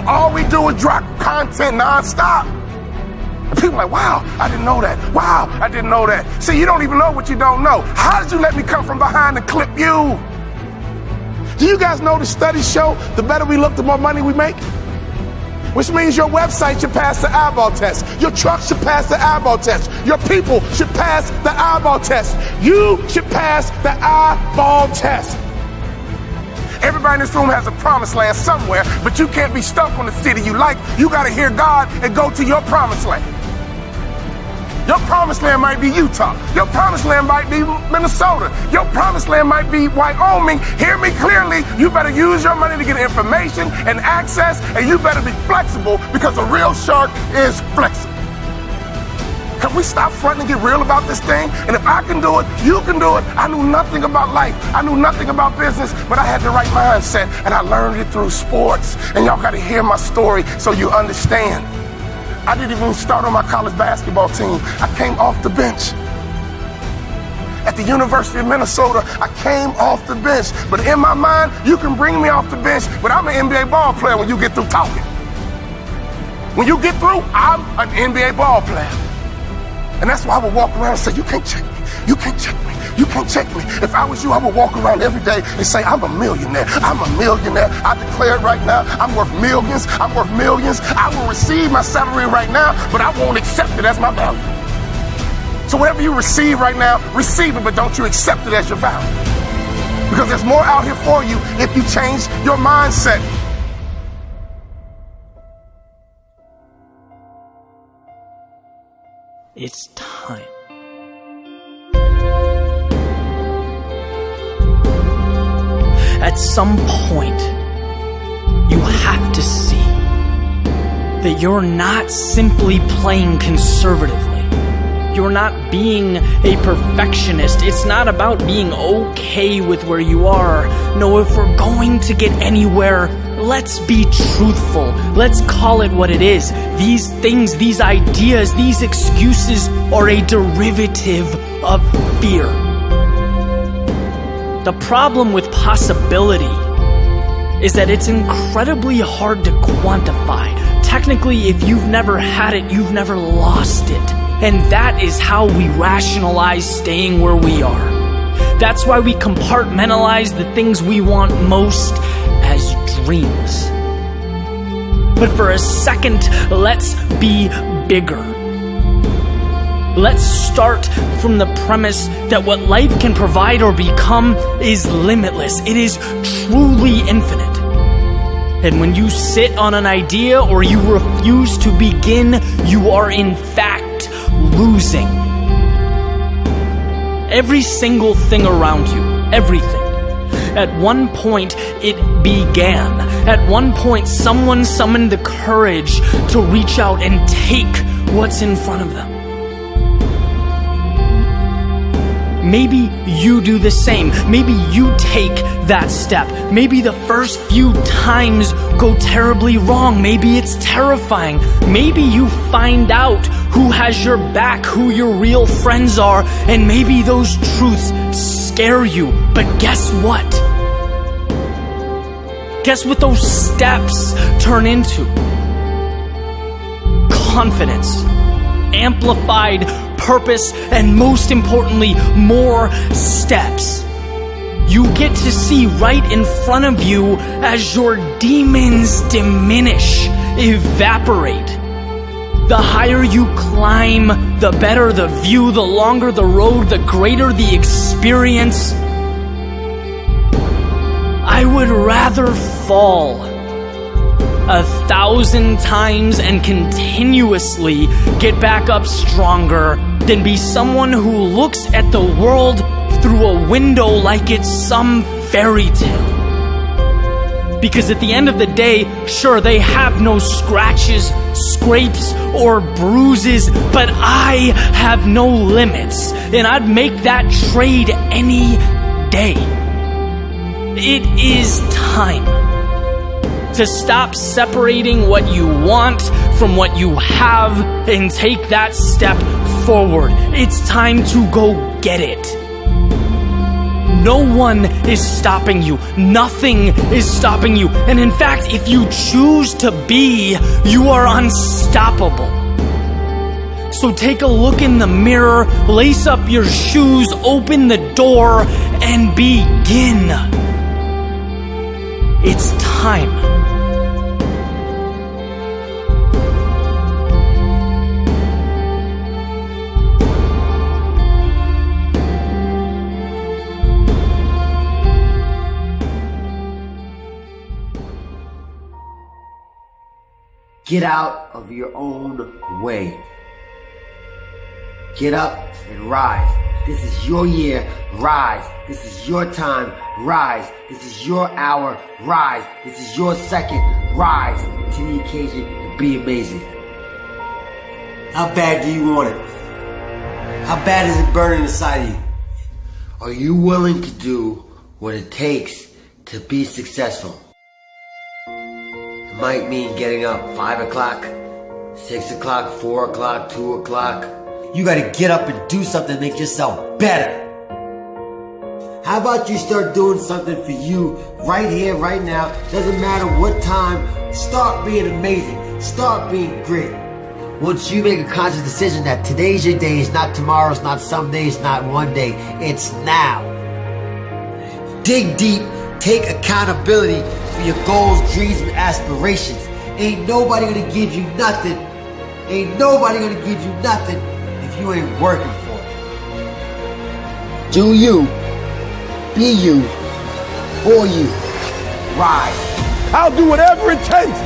All we do is drop content nonstop. And people are like, wow, I didn't know that. Wow, I didn't know that. See, you don't even know what you don't know. How did you let me come from behind and clip you? Do you guys know the studies show the better we look, the more money we make? Which means your website should pass the eyeball test. Your truck should pass the eyeball test. Your people should pass the eyeball test. You should pass the eyeball test. Everybody in this room has a promised land somewhere, but you can't be stuck on the city you like. You got to hear God and go to your promised land. Your promised land might be Utah. Your promised land might be Minnesota. Your promised land might be Wyoming. Hear me clearly. You better use your money to get information and access, and you better be flexible because a real shark is flexible. Can we stop fronting and get real about this thing? And if I can do it, you can do it. I knew nothing about life. I knew nothing about business, but I had the right mindset, and I learned it through sports. And y'all got to hear my story so you understand. I didn't even start on my college basketball team. I came off the bench. At the University of Minnesota, I came off the bench. But in my mind, you can bring me off the bench, but I'm an NBA ball player when you get through talking. When you get through, I'm an NBA ball player. And that's why I would walk around and say, you can't check me. You can't check me. You can't check me. If I was you, I would walk around every day and say, I'm a millionaire. I'm a millionaire. I declare it right now. I'm worth millions. I'm worth millions. I will receive my salary right now, but I won't accept it as my value. So whatever you receive right now, receive it, but don't you accept it as your value. Because there's more out here for you if you change your mindset. It's time. at some point, you have to see that you're not simply playing conservatively. You're not being a perfectionist. It's not about being okay with where you are. No, if we're going to get anywhere, let's be truthful. Let's call it what it is. These things, these ideas, these excuses are a derivative of fear. The problem with possibility is that it's incredibly hard to quantify. Technically, if you've never had it, you've never lost it. And that is how we rationalize staying where we are. That's why we compartmentalize the things we want most as dreams. But for a second, let's be bigger. Let's start from the premise that what life can provide or become is limitless. It is truly infinite. And when you sit on an idea or you refuse to begin, you are in fact losing. Every single thing around you, everything. At one point, it began. At one point, someone summoned the courage to reach out and take what's in front of them. Maybe you do the same. Maybe you take that step. Maybe the first few times go terribly wrong. Maybe it's terrifying. Maybe you find out who has your back, who your real friends are, and maybe those truths scare you. But guess what? Guess what those steps turn into? Confidence, amplified purpose, and most importantly, more steps. You get to see right in front of you as your demons diminish, evaporate. The higher you climb, the better the view, the longer the road, the greater the experience. I would rather fall 1,000 times and continuously get back up stronger than be someone who looks at the world through a window like it's some fairy tale. Because at the end of the day, sure, they have no scratches, scrapes, or bruises, but I have no limits, and I'd make that trade any day. It is time to stop separating what you want from what you have and take that step forward. It's time to go get it. No one is stopping you. Nothing is stopping you. And in fact, if you choose to be, you are unstoppable. So take a look in the mirror, lace up your shoes, open the door, and begin. It's time. Get out of your own way. Get up and rise. This is your year. Rise. This is your time. Rise. This is your hour. Rise. This is your second. Rise to the occasion and be amazing. How bad do you want it? How bad is it burning inside of you? Are you willing to do what it takes to be successful? It might mean getting up 5 o'clock, 6 o'clock, 4 o'clock, 2 o'clock. You gotta get up and do something to make yourself better. How about you start doing something for you right here, right now? Doesn't matter what time. Start being amazing. Start being great. Once you make a conscious decision that today's your day, it's not tomorrow, it's not someday, it's not one day, it's now. Dig deep, take accountability for your goals, dreams, and aspirations. Ain't nobody gonna give you nothing. Ain't nobody gonna give you nothing if you ain't working for it. Do you, be you, for you, rise. I'll do whatever it takes